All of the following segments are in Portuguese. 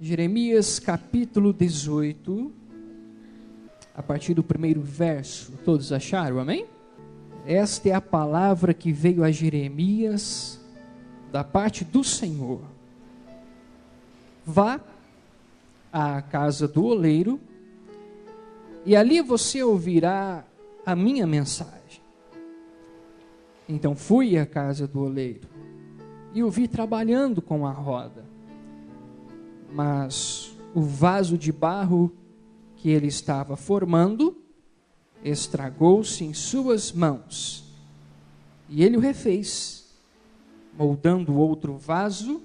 Jeremias capítulo 18, a partir do primeiro verso. Todos acharam, amém? Esta é a palavra que veio a Jeremias da parte do Senhor. Vá à casa do oleiro e ali você ouvirá a minha mensagem. Então fui à casa do oleiro e o vi trabalhando com a roda. Mas o vaso de barro que ele estava formando estragou-se em suas mãos. E ele o refez, moldando outro vaso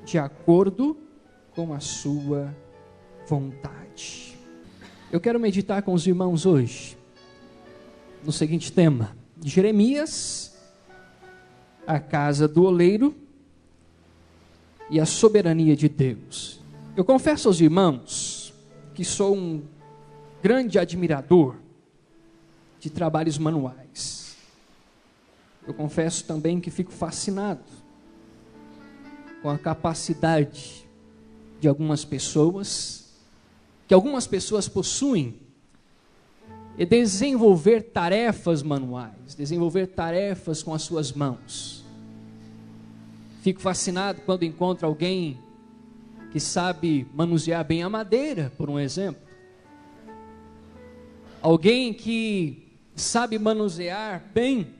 de acordo com a sua vontade. Eu quero meditar com os irmãos hoje no seguinte tema: Jeremias, a casa do oleiro e a soberania de Deus. Eu confesso aos irmãos que sou um grande admirador de trabalhos manuais. Eu confesso também que fico fascinado com a capacidade de algumas pessoas, que algumas pessoas possuem, de desenvolver tarefas manuais, desenvolver tarefas com as suas mãos. Fico fascinado quando encontro alguém que sabe manusear bem a madeira, por um exemplo. Alguém que sabe manusear bem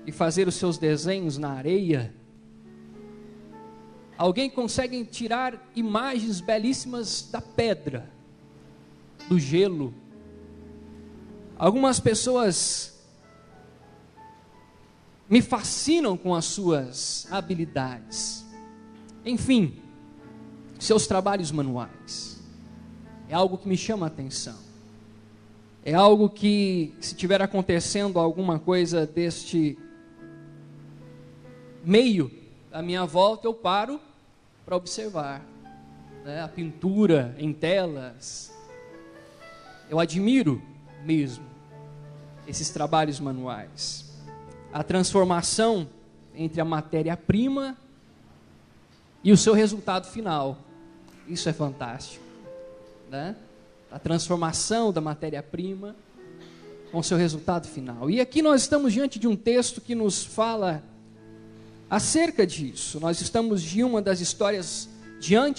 e fazer os seus desenhos na areia. Alguém que consegue tirar imagens belíssimas da pedra, do gelo. Algumas pessoas me fascinam com as suas habilidades. Enfim, seus trabalhos manuais. É algo que me chama a atenção. É algo que, se tiver acontecendo alguma coisa deste meio à minha volta, eu paro para observar, né? A pintura em telas. Eu admiro mesmo esses trabalhos manuais. A transformação entre a matéria-prima e o seu resultado final. Isso é fantástico, né? A transformação da matéria-prima com o seu resultado final. E aqui nós estamos diante de um texto que nos fala acerca disso. Nós estamos diante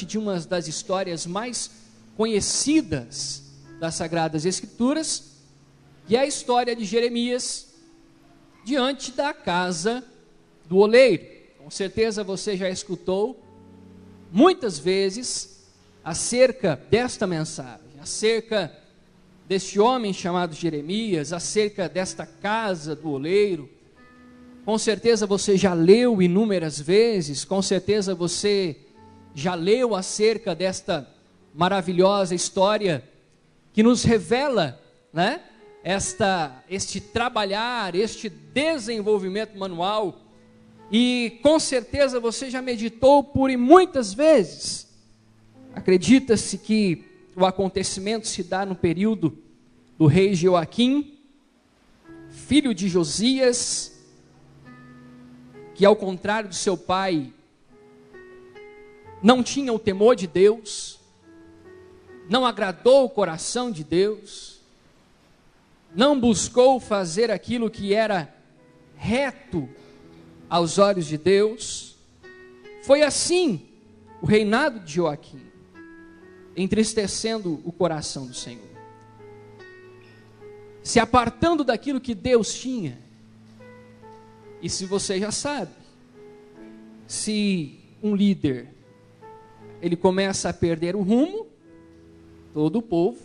de uma das histórias mais conhecidas das Sagradas Escrituras, que é a história de Jeremias diante da casa do oleiro. Com certeza você já escutou muitas vezes acerca desta mensagem, acerca deste homem chamado Jeremias, acerca desta casa do oleiro. Com certeza você já leu inúmeras vezes, com certeza você já leu acerca desta maravilhosa história que nos revela, né? Este trabalhar, este desenvolvimento manual, e com certeza você já meditou por muitas vezes. Acredita-se que o acontecimento se dá no período do rei Joaquim, filho de Josias, que ao contrário de seu pai, não tinha o temor de Deus, não agradou o coração de Deus, não buscou fazer aquilo que era reto aos olhos de Deus. Foi assim o reinado de Joaquim, entristecendo o coração do Senhor, se apartando daquilo que Deus tinha. E se você já sabe, se um líder ele começa a perder o rumo, todo o povo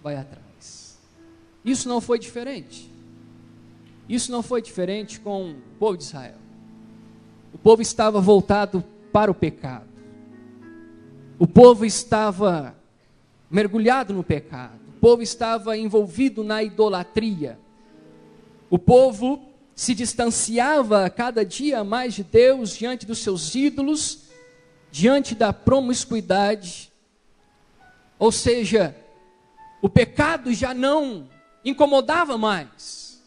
vai atrás. Isso não foi diferente. Isso não foi diferente com o povo de Israel. O povo estava voltado para o pecado. O povo estava mergulhado no pecado. O povo estava envolvido na idolatria. O povo se distanciava a cada dia mais de Deus diante dos seus ídolos, diante da promiscuidade. Ou seja, o pecado já não incomodava mais.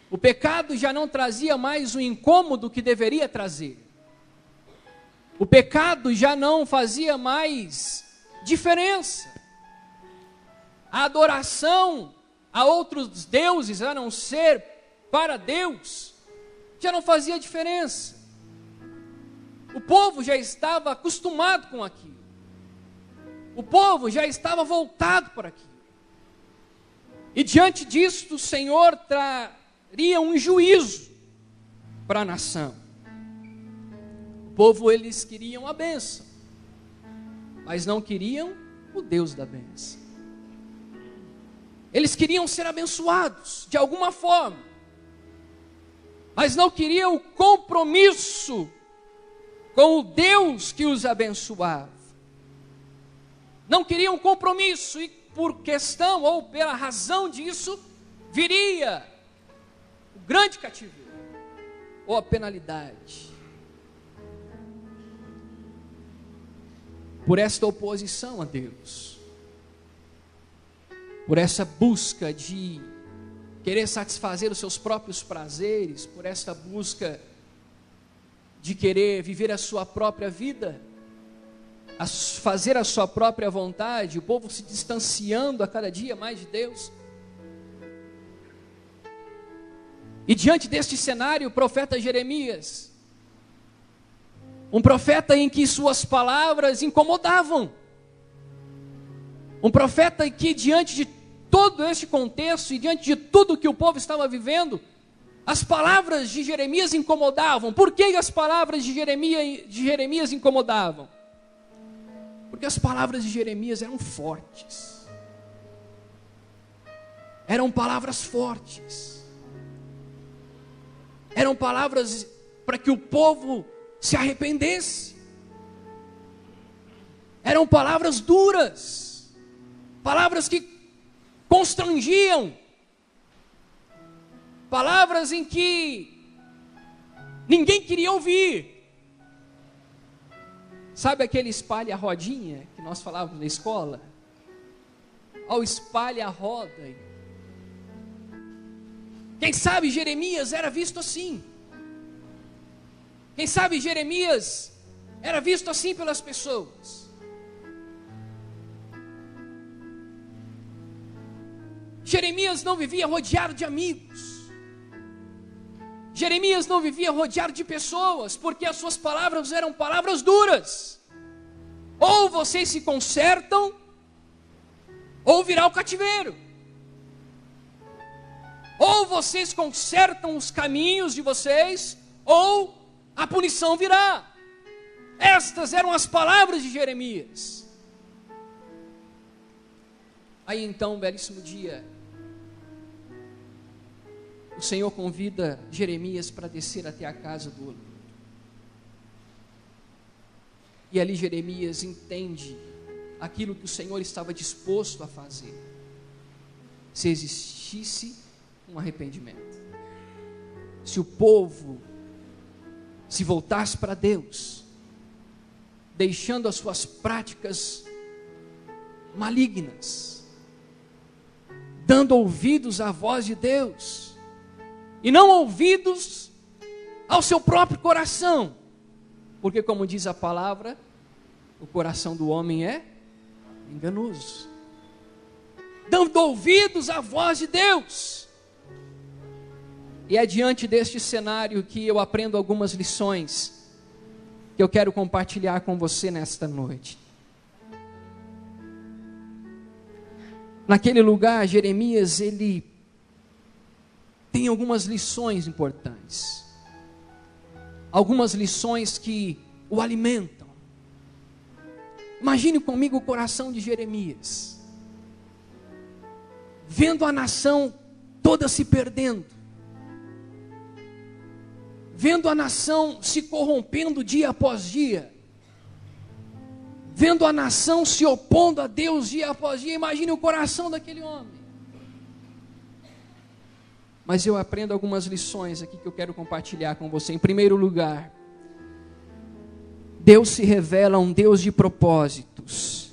O pecado já não trazia mais o incômodo que deveria trazer. O pecado já não fazia mais diferença. A adoração a outros deuses, a não ser para Deus, já não fazia diferença. O povo já estava acostumado com aquilo. O povo já estava voltado para aquilo. E diante disso, o Senhor traria um juízo para a nação. O povo, eles queriam a bênção, mas não queriam o Deus da bênção. Eles queriam ser abençoados de alguma forma, mas não queriam o compromisso com o Deus que os abençoava. Não queriam compromisso, e por questão ou pela razão disso, viria o grande cativeiro, ou a penalidade. Por esta oposição a Deus, por essa busca de querer satisfazer os seus próprios prazeres, por esta busca de querer viver a sua própria vida, a fazer a sua própria vontade, o povo se distanciando a cada dia mais de Deus. E diante deste cenário, o profeta Jeremias, um profeta em que suas palavras incomodavam, um profeta que diante de todo este contexto e diante de tudo que o povo estava vivendo, as palavras de Jeremias incomodavam. Por que as palavras de Jeremias incomodavam? Porque as palavras de Jeremias eram fortes. Eram palavras fortes. Eram palavras para que o povo se arrependesse. Eram palavras duras. Palavras que constrangiam. Palavras em que ninguém queria ouvir. Sabe aquele espalha a rodinha que nós falávamos na escola? Ao espalha a roda. Quem sabe Jeremias era visto assim. Quem sabe Jeremias era visto assim pelas pessoas. Jeremias não vivia rodeado de amigos. Jeremias não vivia rodeado de pessoas, porque as suas palavras eram palavras duras. Ou vocês se consertam, ou virá o cativeiro. Ou vocês consertam os caminhos de vocês, ou a punição virá. Estas eram as palavras de Jeremias. Aí então, um belíssimo dia, o Senhor convida Jeremias para descer até a casa do oleiro. E ali Jeremias entende aquilo que o Senhor estava disposto a fazer, se existisse um arrependimento. Se o povo se voltasse para Deus, deixando as suas práticas malignas, dando ouvidos à voz de Deus, e não ouvidos ao seu próprio coração, porque como diz a palavra, o coração do homem é enganoso. Dando ouvidos à voz de Deus. E é diante deste cenário que eu aprendo algumas lições, que eu quero compartilhar com você nesta noite. Naquele lugar, Jeremias, ele tem algumas lições importantes. Algumas lições que o alimentam. Imagine comigo o coração de Jeremias, vendo a nação toda se perdendo, vendo a nação se corrompendo dia após dia, vendo a nação se opondo a Deus dia após dia. Imagine o coração daquele homem. Mas eu aprendo algumas lições aqui que eu quero compartilhar com você. Em primeiro lugar, Deus se revela um Deus de propósitos.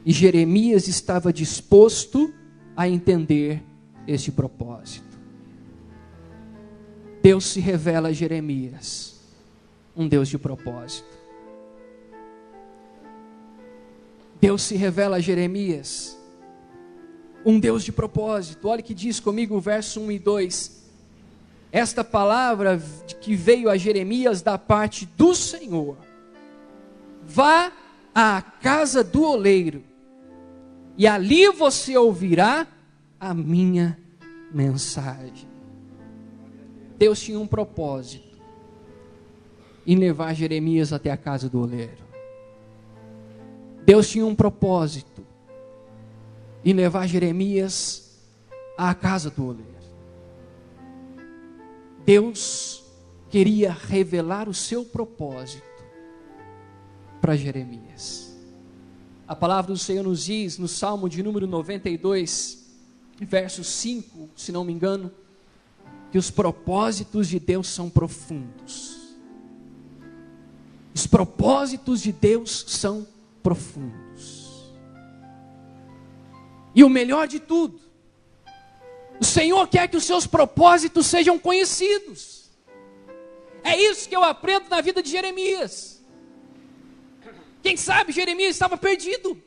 E Jeremias estava disposto a entender este propósito. Deus se revela a Jeremias um Deus de propósito. Deus se revela a Jeremias, um Deus de propósito. Olha que diz comigo o verso 1 e 2. Esta palavra que veio a Jeremias da parte do Senhor: vá à casa do oleiro, e ali você ouvirá a minha mensagem. Deus tinha um propósito em levar Jeremias até a casa do oleiro. Deus tinha um propósito em levar Jeremias à casa do oleiro. Deus queria revelar o seu propósito para Jeremias. A palavra do Senhor nos diz no Salmo de número 92, verso 5, se não me engano, que os propósitos de Deus são profundos. Os propósitos de Deus são profundos. E o melhor de tudo, o Senhor quer que os seus propósitos sejam conhecidos. É isso que eu aprendo na vida de Jeremias. Quem sabe Jeremias estava perdido.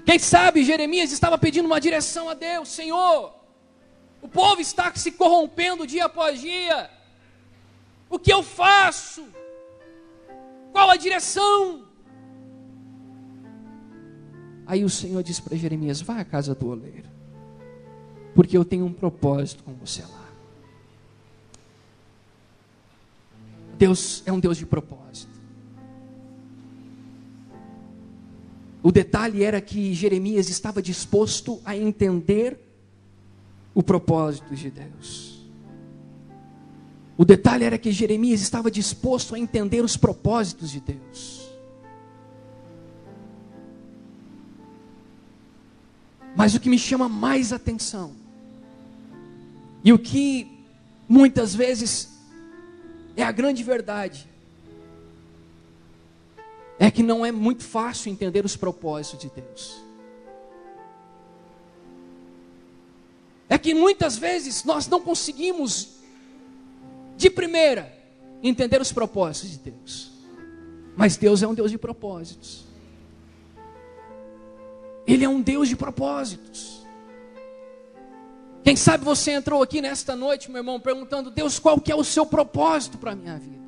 Quem sabe Jeremias estava pedindo uma direção a Deus. Senhor, o povo está se corrompendo dia após dia. O que eu faço? Qual a direção? Aí o Senhor diz para Jeremias: vá à casa do oleiro, porque eu tenho um propósito com você lá. Deus é um Deus de propósito. O detalhe era que Jeremias estava disposto a entender o propósito de Deus. O detalhe era que Jeremias estava disposto a entender os propósitos de Deus. Mas o que me chama mais atenção, e o que muitas vezes é a grande verdade, é que não é muito fácil entender os propósitos de Deus. É que muitas vezes nós não conseguimos, de primeira, entender os propósitos de Deus. Mas Deus é um Deus de propósitos. Ele é um Deus de propósitos. Quem sabe você entrou aqui nesta noite, meu irmão, perguntando: Deus, qual que é o seu propósito para a minha vida?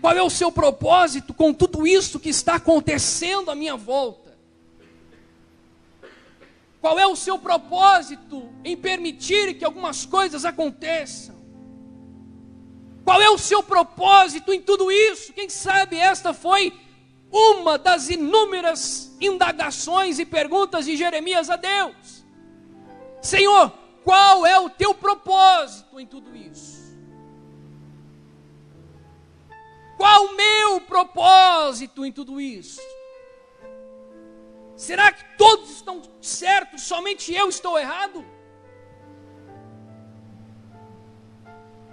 Qual é o seu propósito com tudo isso que está acontecendo à minha volta? Qual é o seu propósito em permitir que algumas coisas aconteçam? Qual é o seu propósito em tudo isso? Quem sabe esta foi uma das inúmeras indagações e perguntas de Jeremias a Deus. Senhor, qual é o teu propósito em tudo isso? Qual o meu propósito em tudo isso? Será que todos estão certos, somente eu estou errado?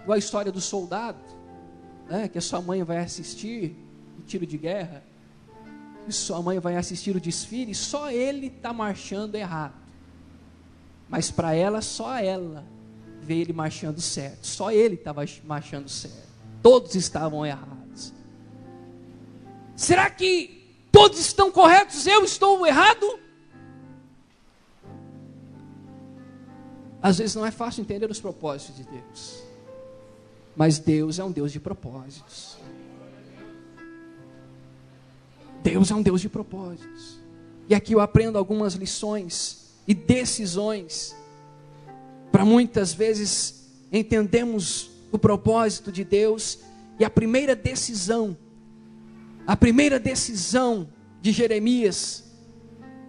Igual a história do soldado, né, que a sua mãe vai assistir o tiro de guerra, e sua mãe vai assistir o desfile, e só ele está marchando errado. Mas para ela, só ela vê ele marchando certo. Só ele estava marchando certo. Todos estavam errados. Será que todos estão corretos? Eu estou errado? Às vezes não é fácil entender os propósitos de Deus. Mas Deus é um Deus de propósitos. Deus é um Deus de propósitos. E aqui eu aprendo algumas lições e decisões para muitas vezes entendermos o propósito de Deus. E a primeira decisão de Jeremias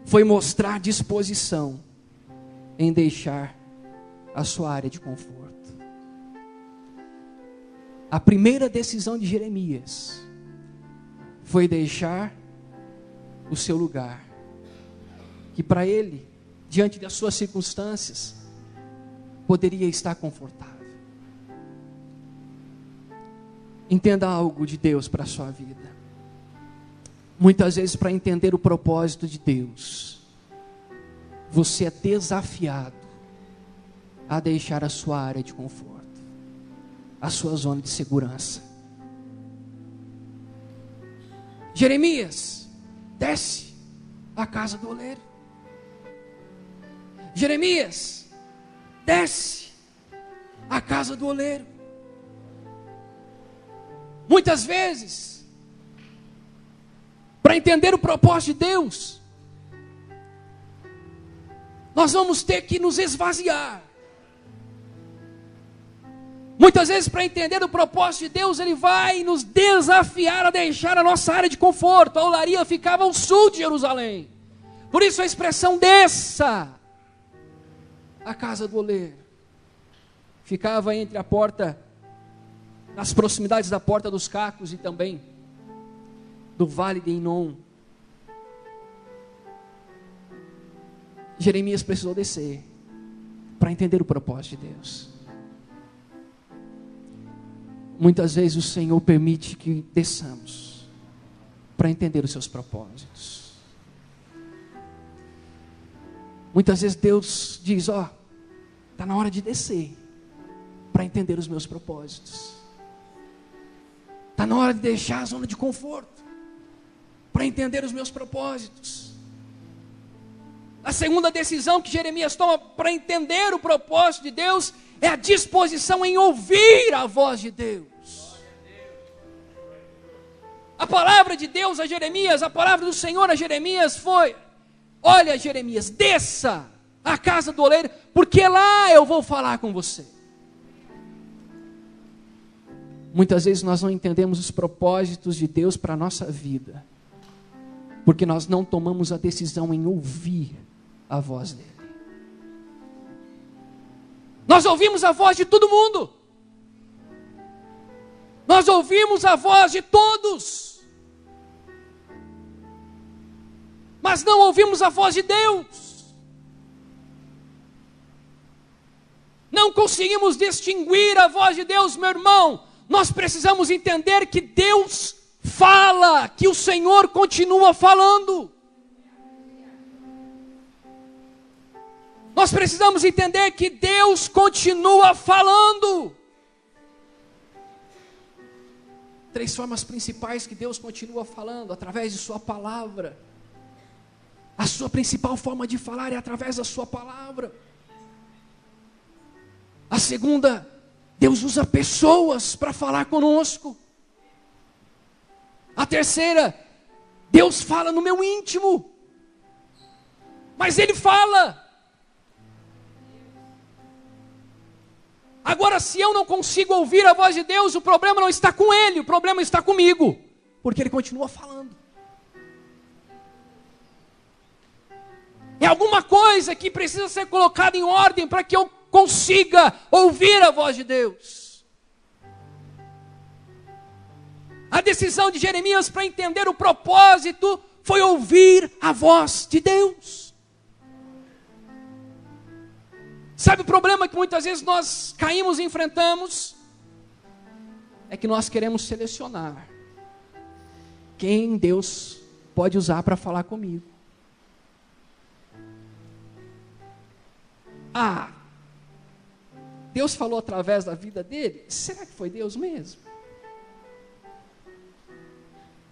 foi mostrar disposição em deixar a sua área de conforto. A primeira decisão de Jeremias foi deixar o seu lugar, que para ele, diante das suas circunstâncias, poderia estar confortável. Entenda algo de Deus para a sua vida. Muitas vezes, para entender o propósito de Deus, você é desafiado a deixar a sua área de conforto, a sua zona de segurança. Jeremias desce à casa do oleiro. Jeremias desce à casa do oleiro. Muitas vezes, para entender o propósito de Deus, nós vamos ter que nos esvaziar. Muitas vezes, para entender o propósito de Deus, Ele vai nos desafiar a deixar a nossa área de conforto. A olaria ficava ao sul de Jerusalém. Por isso a expressão desça à casa do oleiro. Ficava entre a porta, nas proximidades da porta dos Cacos e também do vale de Inom. Jeremias precisou descer para entender o propósito de Deus. Muitas vezes o Senhor permite que desçamos para entender os seus propósitos. Muitas vezes Deus diz: ó, está na hora de descer para entender os meus propósitos. Está na hora de deixar a zona de conforto para entender os meus propósitos. A segunda decisão que Jeremias toma para entender o propósito de Deus é a disposição em ouvir a voz de Deus. A palavra de Deus a Jeremias, a palavra do Senhor a Jeremias foi: olha, Jeremias, desça à casa do oleiro, porque lá eu vou falar com você. Muitas vezes nós não entendemos os propósitos de Deus para a nossa vida, porque nós não tomamos a decisão em ouvir a voz dele. Nós ouvimos a voz de todo mundo. Nós ouvimos a voz de todos. Mas não ouvimos a voz de Deus. Não conseguimos distinguir a voz de Deus, meu irmão. Nós precisamos entender que Deus fala, que o Senhor continua falando. Nós precisamos entender que Deus continua falando. 3 formas principais que Deus continua falando: através de sua palavra. A sua principal forma de falar é através da sua palavra. A segunda, Deus usa pessoas para falar conosco. A terceira, Deus fala no meu íntimo. Mas Ele fala. Agora, se eu não consigo ouvir a voz de Deus, o problema não está com Ele, o problema está comigo, porque Ele continua falando. É alguma coisa que precisa ser colocada em ordem para que eu consiga ouvir a voz de Deus. A decisão de Jeremias para entender o propósito foi ouvir a voz de Deus. Sabe o problema que muitas vezes nós caímos e enfrentamos? É que nós queremos selecionar quem Deus pode usar para falar comigo. Ah, Deus falou através da vida dele? Será que foi Deus mesmo?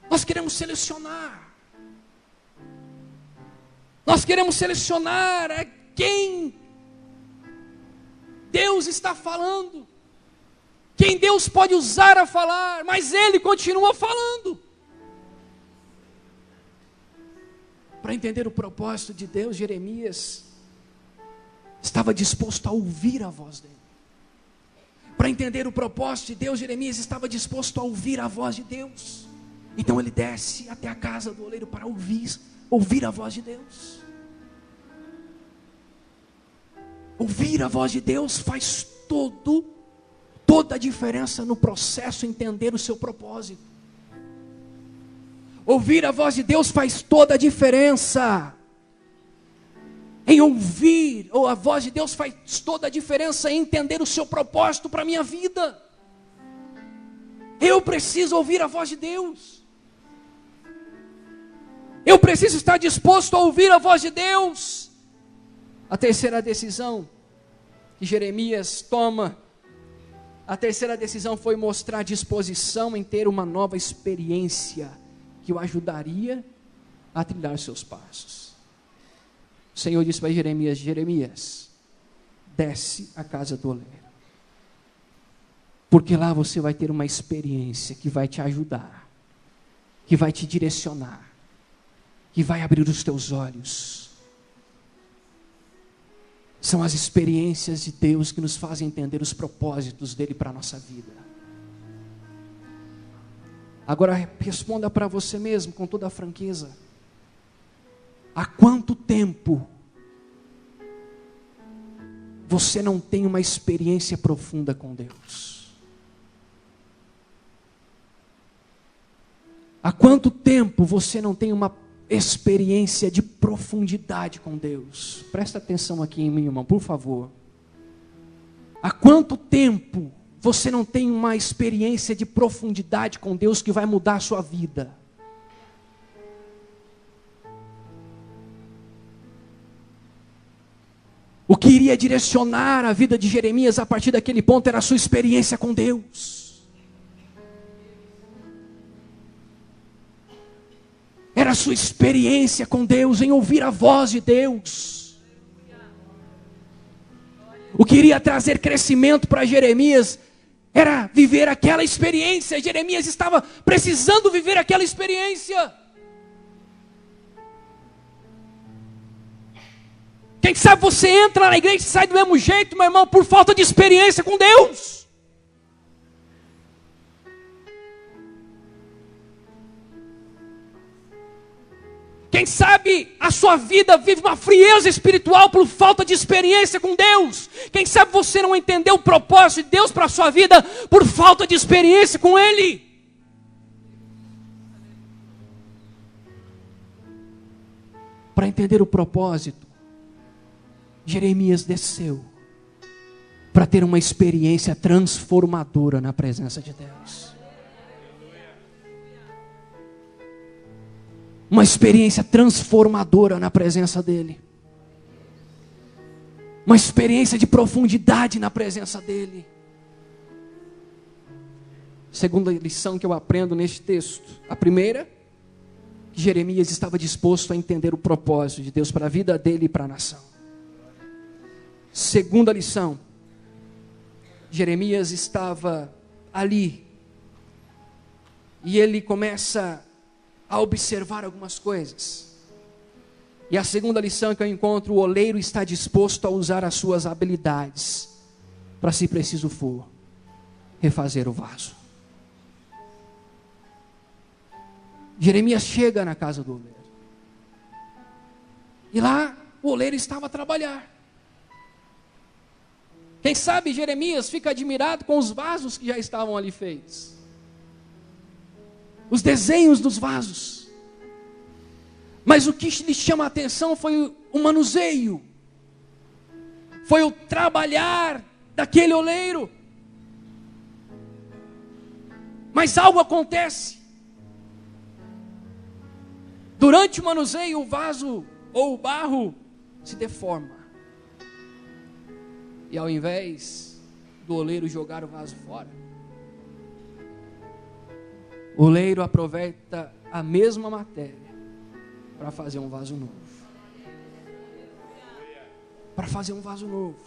Nós queremos selecionar. Nós queremos selecionar quem Deus está falando, quem Deus pode usar a falar, mas Ele continua falando. Para entender o propósito de Deus, Jeremias estava disposto a ouvir a voz dele. Para entender o propósito de Deus, Jeremias estava disposto a ouvir a voz de Deus. Então ele desce até a casa do oleiro para ouvir a voz de Deus. Ouvir a voz de Deus faz toda a diferença no processo entender o seu propósito. Ouvir a voz de Deus faz toda a diferença. Em ouvir, ou a voz de Deus faz toda a diferença em entender o seu propósito para a minha vida. Eu preciso ouvir a voz de Deus. Eu preciso estar disposto a ouvir a voz de Deus. A terceira decisão que Jeremias toma, a terceira decisão foi mostrar disposição em ter uma nova experiência que o ajudaria a trilhar seus passos. O Senhor disse para Jeremias: Jeremias, desce à casa do oleiro, porque lá você vai ter uma experiência que vai te ajudar, que vai te direcionar, que vai abrir os teus olhos. São as experiências de Deus que nos fazem entender os propósitos dele para a nossa vida. Agora responda para você mesmo com toda a franqueza: há quanto tempo você não tem uma experiência profunda com Deus? Há quanto tempo você não tem uma experiência de profundidade com Deus? Presta atenção aqui em mim, irmão, por favor. Há quanto tempo você não tem uma experiência de profundidade com Deus que vai mudar a sua vida? O que iria direcionar a vida de Jeremias a partir daquele ponto era a sua experiência com Deus. Era a sua experiência com Deus, em ouvir a voz de Deus. O que iria trazer crescimento para Jeremias era viver aquela experiência. Jeremias estava precisando viver aquela experiência. Quem sabe você entra na igreja e sai do mesmo jeito, meu irmão, por falta de experiência com Deus. Quem sabe a sua vida vive uma frieza espiritual por falta de experiência com Deus. Quem sabe você não entendeu o propósito de Deus para a sua vida por falta de experiência com Ele. Para entender o propósito, Jeremias desceu para ter uma experiência transformadora na presença de Deus. Uma experiência transformadora na presença dEle. Uma experiência de profundidade na presença dEle. Segunda lição que eu aprendo neste texto. A primeira, que Jeremias estava disposto a entender o propósito de Deus para a vida dele e para a nação. Segunda lição, Jeremias estava ali e ele começa a observar algumas coisas. E a segunda lição que eu encontro: o oleiro está disposto a usar as suas habilidades para, se preciso for, refazer o vaso. Jeremias chega na casa do oleiro. E lá o oleiro estava a trabalhar. Quem sabe Jeremias fica admirado com os vasos que já estavam ali feitos. Os desenhos dos vasos. Mas o que lhe chama a atenção foi o manuseio. Foi o trabalhar daquele oleiro. Mas algo acontece. Durante o manuseio, o vaso ou o barro se deforma. E ao invés do oleiro jogar o vaso fora, o oleiro aproveita a mesma matéria para fazer um vaso novo. Para fazer um vaso novo.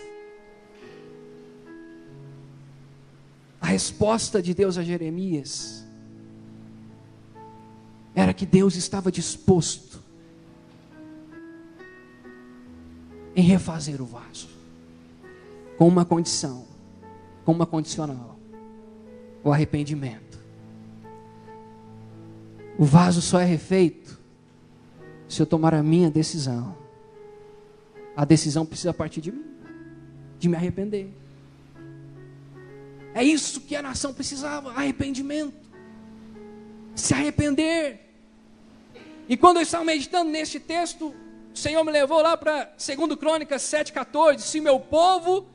A resposta de Deus a Jeremias era que Deus estava disposto em refazer o vaso, com uma condição, com uma condicional: o arrependimento. O vaso só é refeito se eu tomar a minha decisão. A decisão precisa partir de mim, de me arrepender. É isso que a nação precisava: arrependimento, se arrepender. E quando eu estava meditando neste texto, o Senhor me levou lá para 2 Crônicas 7,14. Se meu povo,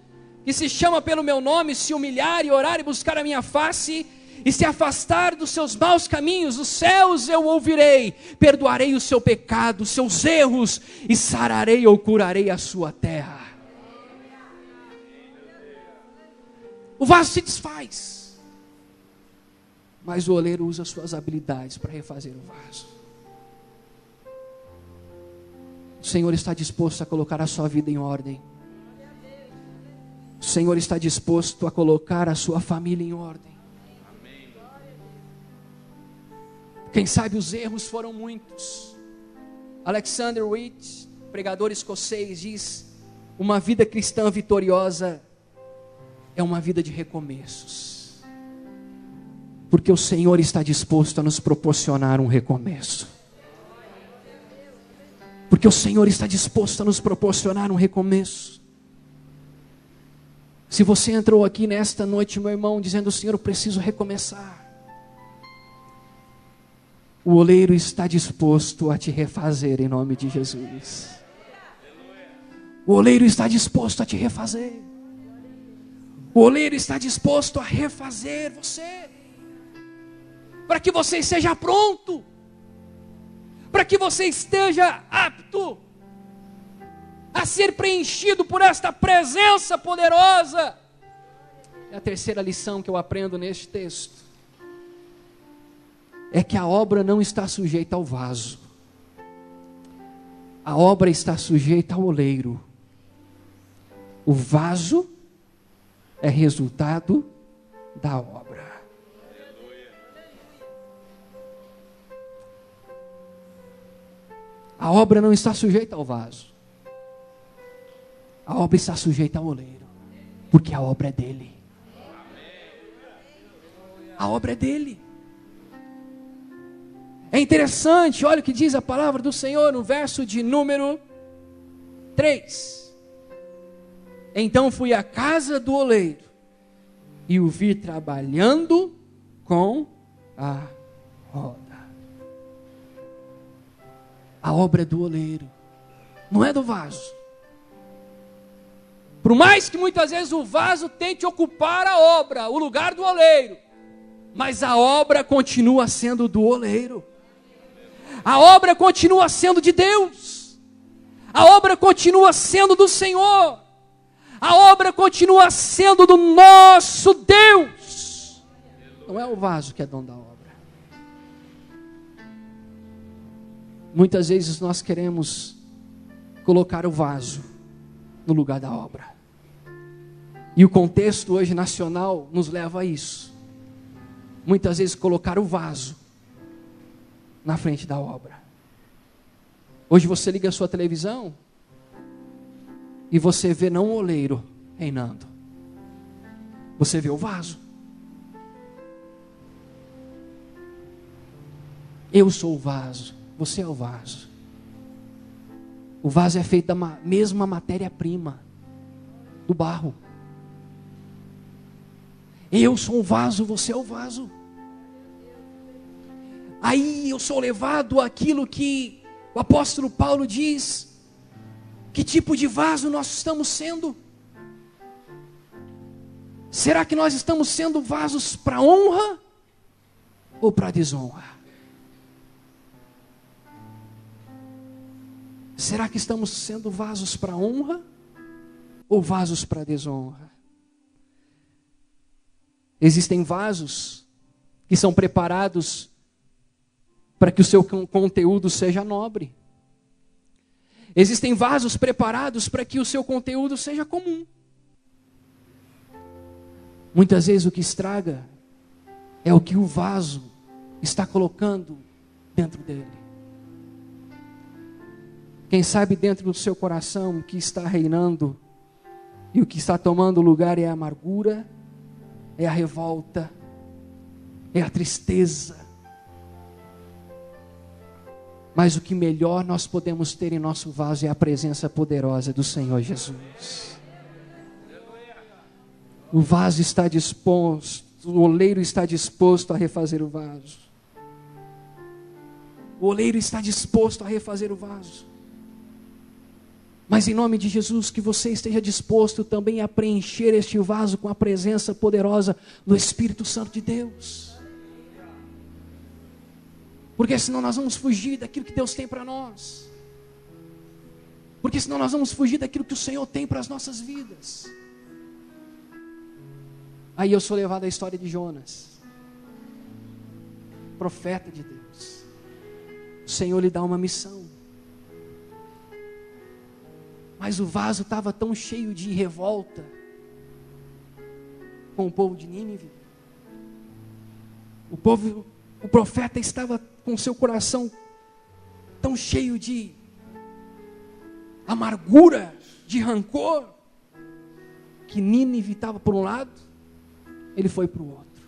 que se chama pelo meu nome, se humilhar e orar e buscar a minha face, e se afastar dos seus maus caminhos, os céus eu ouvirei, perdoarei o seu pecado, os seus erros, e sararei ou curarei a sua terra. O vaso se desfaz, mas o oleiro usa suas habilidades para refazer o vaso. O Senhor está disposto a colocar a sua vida em ordem. O Senhor está disposto a colocar a sua família em ordem. Quem sabe os erros foram muitos. Alexander Witt, pregador escocês, diz: uma vida cristã vitoriosa é uma vida de recomeços. Porque o Senhor está disposto a nos proporcionar um recomeço. Porque o Senhor está disposto a nos proporcionar um recomeço. Se você entrou aqui nesta noite, meu irmão, dizendo: Senhor, eu preciso recomeçar, o oleiro está disposto a te refazer em nome de Jesus. O oleiro está disposto a te refazer. O oleiro está disposto a refazer você, para que você esteja pronto, para que você esteja apto a ser preenchido por esta presença poderosa. É a terceira lição que eu aprendo neste texto. É que a obra não está sujeita ao vaso. A obra está sujeita ao oleiro. O vaso é resultado da obra. A obra não está sujeita ao vaso. A obra está sujeita ao oleiro. Porque a obra é dele. A obra é dele. É interessante, olha o que diz a palavra do Senhor no verso de número 3. Então fui à casa do oleiro e o vi trabalhando com a roda. A obra é do oleiro, não é do vaso. Por mais que muitas vezes o vaso tente ocupar a obra, o lugar do oleiro, mas a obra continua sendo do oleiro. A obra continua sendo de Deus. A obra continua sendo do Senhor. A obra continua sendo do nosso Deus. Não é o vaso que é dono da obra. Muitas vezes nós queremos colocar o vaso no lugar da obra. E o contexto hoje nacional nos leva a isso. Muitas vezes colocar o vaso na frente da obra. Hoje você liga a sua televisão e você vê não o oleiro reinando. Você vê o vaso. Eu sou o vaso, você é o vaso. O vaso é feito da mesma matéria-prima, do barro. Eu sou o vaso, você é o vaso. Aí eu sou levado àquilo que o apóstolo Paulo diz: que tipo de vaso nós estamos sendo? Será que nós estamos sendo vasos para honra ou para desonra? Será que estamos sendo vasos para honra ou vasos para desonra? Existem vasos que são preparados para que o seu conteúdo seja nobre. Existem vasos preparados para que o seu conteúdo seja comum. Muitas vezes o que estraga é o que o vaso está colocando dentro dele. Quem sabe dentro do seu coração o que está reinando e o que está tomando lugar é a amargura, é a revolta, é a tristeza. Mas o que melhor nós podemos ter em nosso vaso é a presença poderosa do Senhor Jesus. O vaso está disposto, o oleiro está disposto a refazer o vaso. O oleiro está disposto a refazer o vaso. Mas em nome de Jesus, que você esteja disposto também a preencher este vaso com a presença poderosa do Espírito Santo de Deus. Porque senão nós vamos fugir daquilo que Deus tem para nós. Porque senão nós vamos fugir daquilo que o Senhor tem para as nossas vidas. Aí eu sou levado à história de Jonas, profeta de Deus. O Senhor lhe dá uma missão. Mas o vaso estava tão cheio de revolta com o povo de Nínive. O profeta estava com seu coração tão cheio de amargura, de rancor, que Nínive estava por um lado, ele foi para o outro.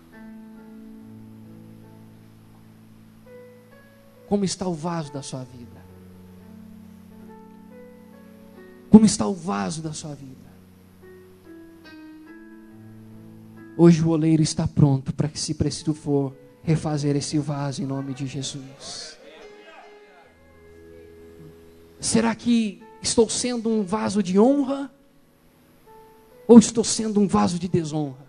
Como está o vaso da sua vida? Como está o vaso da sua vida? Hoje o oleiro está pronto para que, se preciso for, refazer esse vaso em nome de Jesus. Será que estou sendo um vaso de honra? Ou estou sendo um vaso de desonra?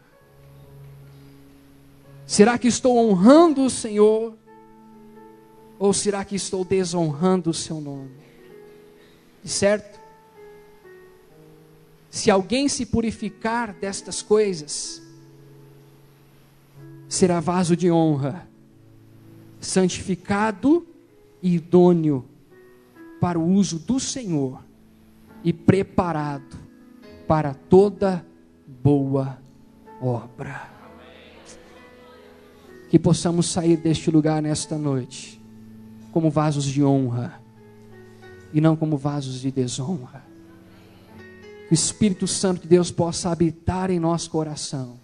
Será que estou honrando o Senhor? Ou será que estou desonrando o seu nome? Certo? Se alguém se purificar destas coisas, será vaso de honra, santificado e idôneo para o uso do Senhor e preparado para toda boa obra. Que possamos sair deste lugar nesta noite como vasos de honra e não como vasos de desonra. Que o Espírito Santo de Deus possa habitar em nosso coração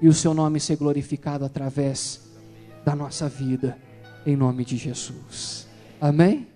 e o seu nome ser glorificado através da nossa vida, em nome de Jesus. Amém?